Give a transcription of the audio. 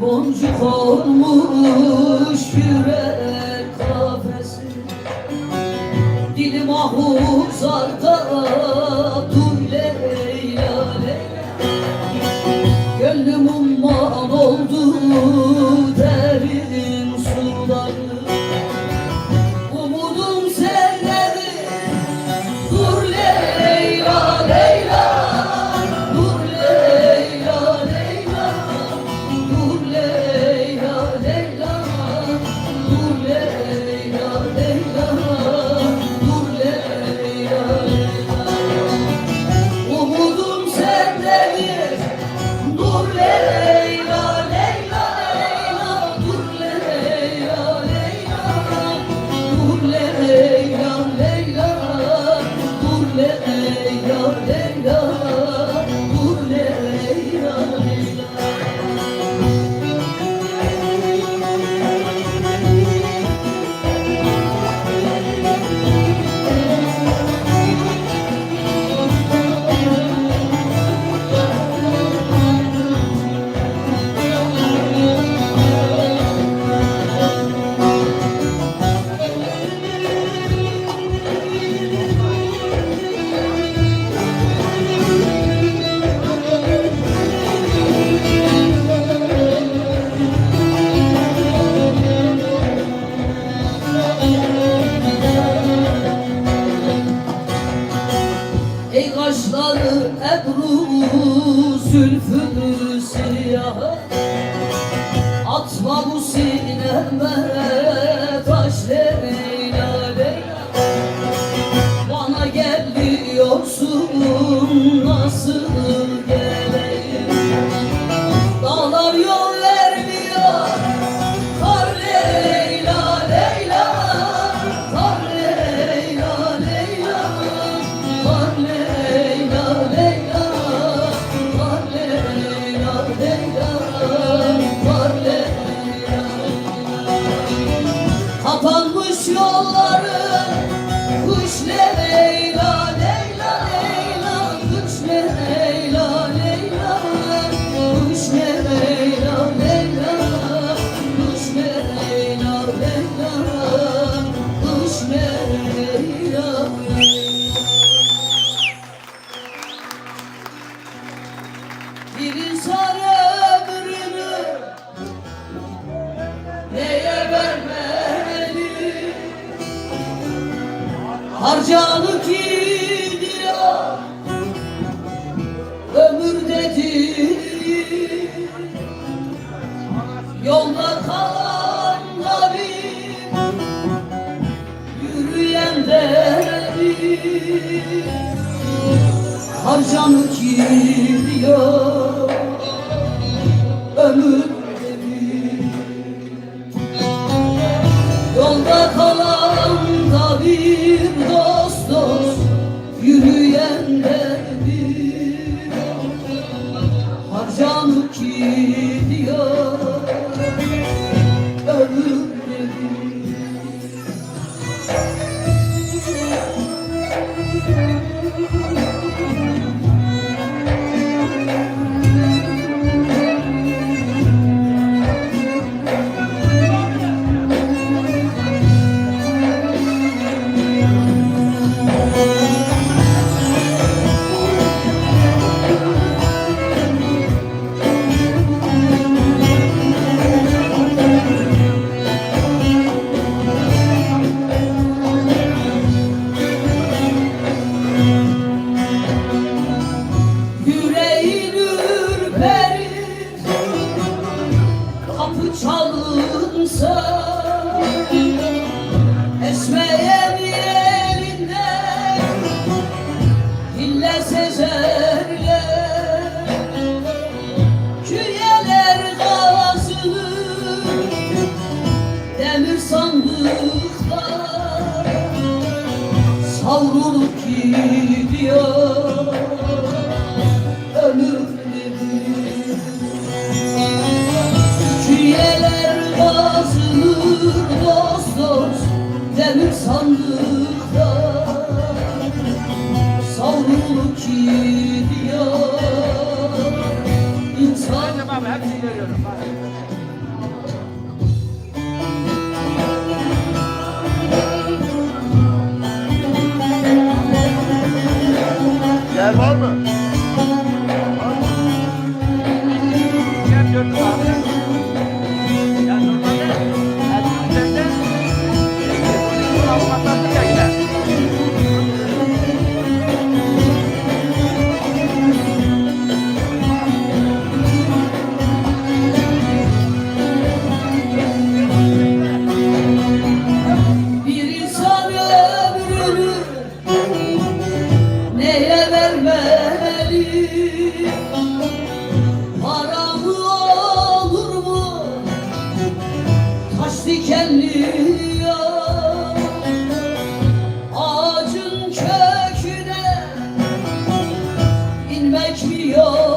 Boncuk olmuş yürek kafesi, dilim ahuzarda duy Leyla Leyla. Gönlüm umman oldu derin suları, umudum senleri. Dur Leyla Leyla, dur Leyla Leyla, dur Leyla Leyla, dur Leyla Leyla, dur Leyla Leyla. Umudum sendedir. Dur Leyla Leyla Leyla, dur Leyla Leyla, dur Leyla Leyla, dur Leyla Leyla, dur Leyla Leyla. Ey kaşları ebru zülfü siyah, atma bu sineme taş Leyla Leyla. Bana gel diyorsun, nasıl geleyim? Dağlar yol vermiyor, kar Leyla Leyla, kar Leyla Leyla, kar Leyla Leyla, kar Leyla Leyla, kar Leyla. Kapanmış yolları, kuş Leyla Leyla Leyla, kuş Leyla Leyla, kuş Leyla Leyla, kuş Leyla Leyla, kuş Leyla. Bir insan ömrünü neye vermeli? Harcanıp gidiyor ömür dedi. Yolda kalan da bir, yürüyen de bir. Harcanıp gidiyor ömür dedi. Yolda kalan da bir, dost dost yürüyen de bir. Harcanıp gidiyor ömür dedi. Kapı çalınsa esmeyen yerinden diller sezerler. Küyeler kazılır demir sandıklar, savrulup gidiyor ömür. Tamam hepsini veriyorum. Yer var mı? Gel gördüm abi. Ya normalde her üzerinde bu avukatlar da gider. Bir insan ömrünü neye vermeli? Para mı olur mu? Taş dikenli yol. Ağacın köküne inmek mi yok?